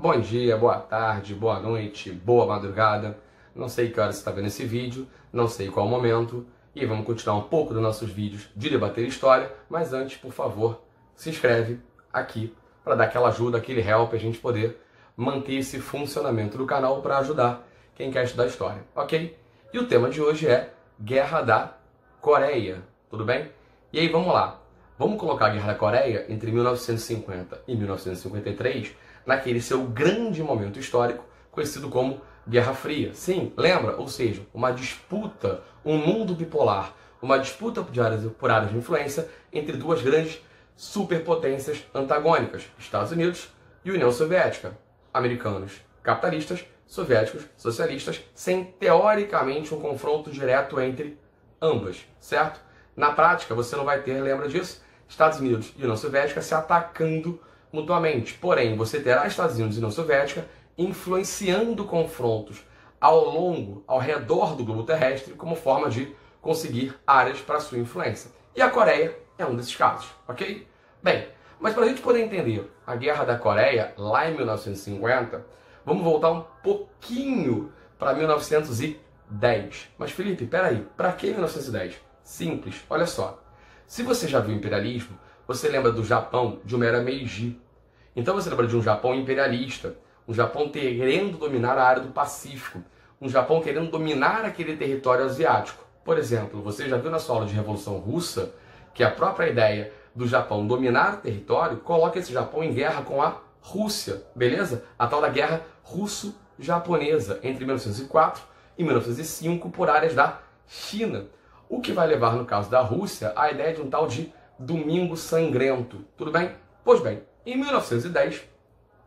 Bom dia, boa tarde, boa noite, boa madrugada. Não sei que hora você está vendo esse vídeo, não sei qual o momento. E vamos continuar um pouco dos nossos vídeos de debater história. Mas antes, por favor, se inscreve aqui para dar aquela ajuda, aquele help, a gente poder manter esse funcionamento do canal para ajudar quem quer estudar história, ok? E o tema de hoje é Guerra da Coreia, tudo bem? E aí, vamos lá. Vamos colocar a Guerra da Coreia entre 1950 e 1953 naquele seu grande momento histórico conhecido como Guerra Fria. Sim, lembra? Ou seja, uma disputa, um mundo bipolar, uma disputa por áreas de influência entre duas grandes superpotências antagônicas, Estados Unidos e União Soviética. Americanos capitalistas, soviéticos socialistas, sem teoricamente um confronto direto entre ambas, certo? Na prática, você não vai ter, lembra disso? Estados Unidos e União Soviética se atacando mutuamente. Porém, você terá Estados Unidos e União Soviética influenciando confrontos ao redor do globo terrestre como forma de conseguir áreas para sua influência. E a Coreia é um desses casos, ok? Bem, mas para a gente poder entender a Guerra da Coreia lá em 1950, vamos voltar um pouquinho para 1910. Mas Felipe, peraí, para que 1910? Simples, olha só. Se você já viu imperialismo, você lembra do Japão de uma era Meiji. Então você lembra de um Japão imperialista, um Japão querendo dominar a área do Pacífico, um Japão querendo dominar aquele território asiático. Por exemplo, você já viu na sua aula de Revolução Russa que a própria ideia do Japão dominar o território coloca esse Japão em guerra com a Rússia, beleza? A tal da Guerra Russo-Japonesa entre 1904 e 1905 por áreas da China. O que vai levar, no caso da Rússia, a ideia de um tal de Domingo Sangrento. Tudo bem? Pois bem, em 1910,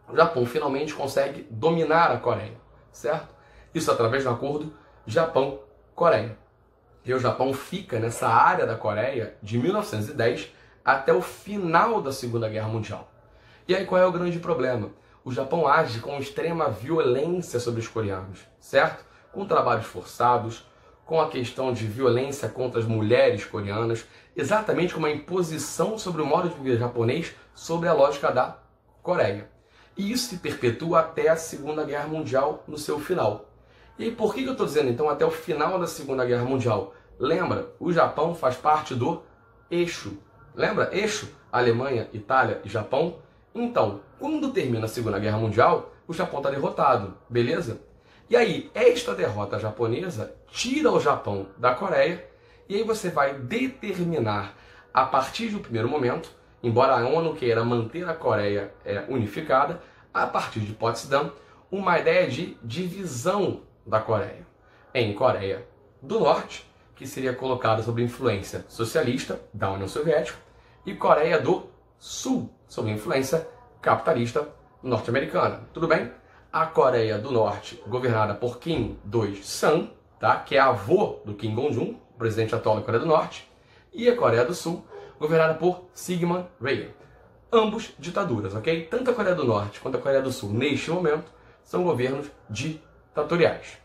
o Japão finalmente consegue dominar a Coreia, certo? Isso através do acordo Japão-Coreia. E o Japão fica nessa área da Coreia de 1910 até o final da Segunda Guerra Mundial. E aí qual é o grande problema? O Japão age com extrema violência sobre os coreanos, certo? Com trabalhos forçados, com a questão de violência contra as mulheres coreanas, exatamente como a imposição sobre o modo de viver japonês sobre a lógica da Coreia. E isso se perpetua até a Segunda Guerra Mundial no seu final. E aí, por que eu estou dizendo então até o final da Segunda Guerra Mundial? Lembra, o Japão faz parte do eixo. Lembra? Eixo, Alemanha, Itália e Japão. Então, quando termina a Segunda Guerra Mundial, o Japão está derrotado, beleza? E aí, esta derrota japonesa tira o Japão da Coreia, e aí você vai determinar, a partir do primeiro momento, embora a ONU queira manter a Coreia unificada, a partir de Potsdam, uma ideia de divisão da Coreia em Coreia do Norte, que seria colocada sob influência socialista da União Soviética, e Coreia do Sul, sob influência capitalista norte-americana. Tudo bem? A Coreia do Norte, governada por Kim Il-sung, tá? Que é avô do Kim Jong-un, presidente atual da Coreia do Norte, e a Coreia do Sul, governada por Syngman Rhee. Ambos ditaduras, ok? Tanto a Coreia do Norte quanto a Coreia do Sul, neste momento, são governos ditatoriais.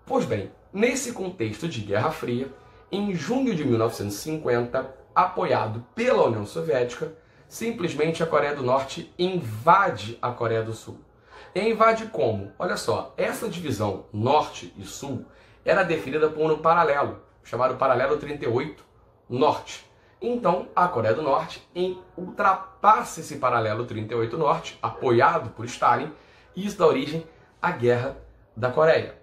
Pois bem, nesse contexto de Guerra Fria, em junho de 1950, apoiado pela União Soviética, simplesmente a Coreia do Norte invade a Coreia do Sul. E invade como? Olha só, essa divisão Norte e Sul era definida por um paralelo, chamado Paralelo 38 Norte. Então, a Coreia do Norte ultrapassa esse Paralelo 38 Norte, apoiado por Stalin, e isso dá origem à Guerra da Coreia.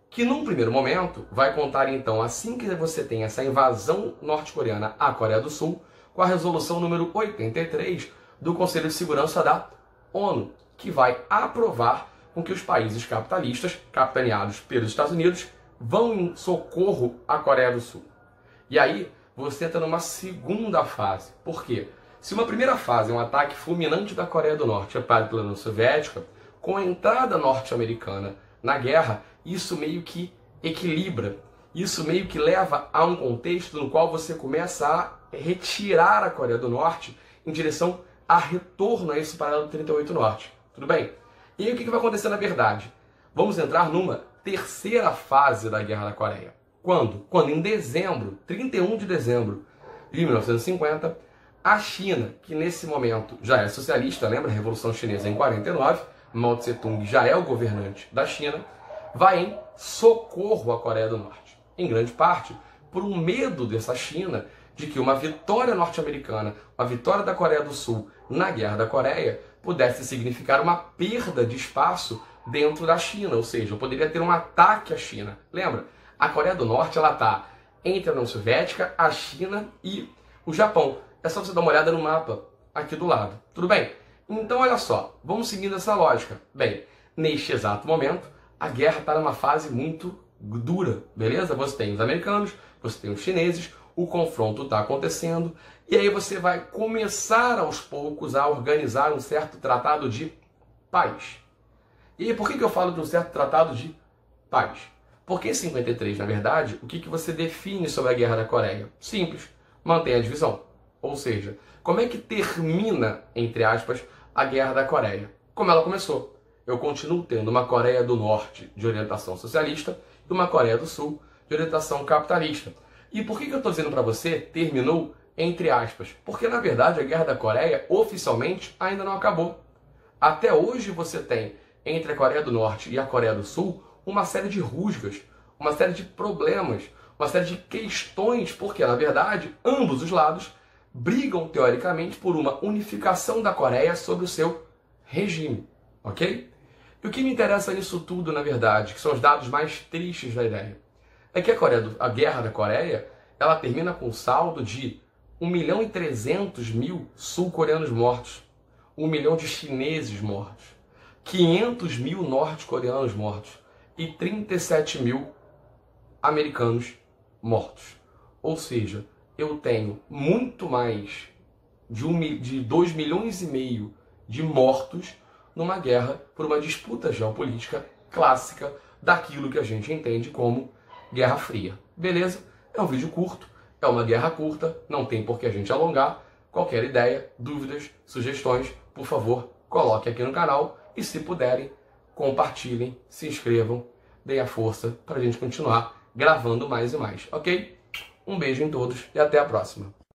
Que num primeiro momento vai contar então, assim que você tem essa invasão norte-coreana à Coreia do Sul, com a resolução número 83 do Conselho de Segurança da ONU, que vai aprovar com que os países capitalistas, capitaneados pelos Estados Unidos, vão em socorro à Coreia do Sul. E aí você entra numa segunda fase. Por quê? Se uma primeira fase é um ataque fulminante da Coreia do Norte, apoiado pela União Soviética, com a entrada norte-americana na guerra, isso meio que equilibra, isso meio que leva a um contexto no qual você começa a retirar a Coreia do Norte em direção a retorno a esse paralelo 38 Norte. Tudo bem? E aí o que vai acontecer na verdade? Vamos entrar numa terceira fase da Guerra da Coreia. Quando? Quando em dezembro, 31 de dezembro de 1950, a China, que nesse momento já é socialista, lembra a Revolução Chinesa em 49, Mao Tse-tung já é o governante da China, vai em socorro à Coreia do Norte. Em grande parte, por um medo dessa China de que uma vitória norte-americana, uma vitória da Coreia do Sul na Guerra da Coreia, pudesse significar uma perda de espaço dentro da China, ou seja, poderia ter um ataque à China. Lembra? A Coreia do Norte ela está entre a União Soviética, a China e o Japão. É só você dar uma olhada no mapa aqui do lado. Tudo bem? Então, olha só, vamos seguindo essa lógica. Bem, neste exato momento, a guerra está numa fase muito dura, beleza? Você tem os americanos, você tem os chineses, o confronto está acontecendo, e aí você vai começar aos poucos a organizar um certo tratado de paz. E por que eu falo de um certo tratado de paz? Porque em 53, na verdade, o que você define sobre a Guerra da Coreia? Simples, mantém a divisão. Ou seja, como é que termina, entre aspas, a Guerra da Coreia? Como ela começou. Eu continuo tendo uma Coreia do Norte de orientação socialista e uma Coreia do Sul de orientação capitalista. E por que eu estou dizendo para você terminou entre aspas? Porque, na verdade, a Guerra da Coreia, oficialmente, ainda não acabou. Até hoje você tem, entre a Coreia do Norte e a Coreia do Sul, uma série de rusgas, uma série de problemas, uma série de questões, porque, na verdade, ambos os lados brigam, teoricamente, por uma unificação da Coreia sobre o seu regime, ok? E o que me interessa nisso tudo, na verdade, que são os dados mais tristes da ideia, é que a Guerra da Coreia, ela termina com um saldo de 1.300.000 sul-coreanos mortos, 1 milhão de chineses mortos, 500.000 norte-coreanos mortos e 37.000 americanos mortos. Ou seja, eu tenho muito mais de 2,5 milhões de mortos numa guerra por uma disputa geopolítica clássica daquilo que a gente entende como Guerra Fria. Beleza? É um vídeo curto, é uma guerra curta, não tem por que a gente alongar. Qualquer ideia, dúvidas, sugestões, por favor, coloque aqui no canal e, se puderem, compartilhem, se inscrevam, deem a força para a gente continuar gravando mais e mais, ok? Um beijo em todos e até a próxima.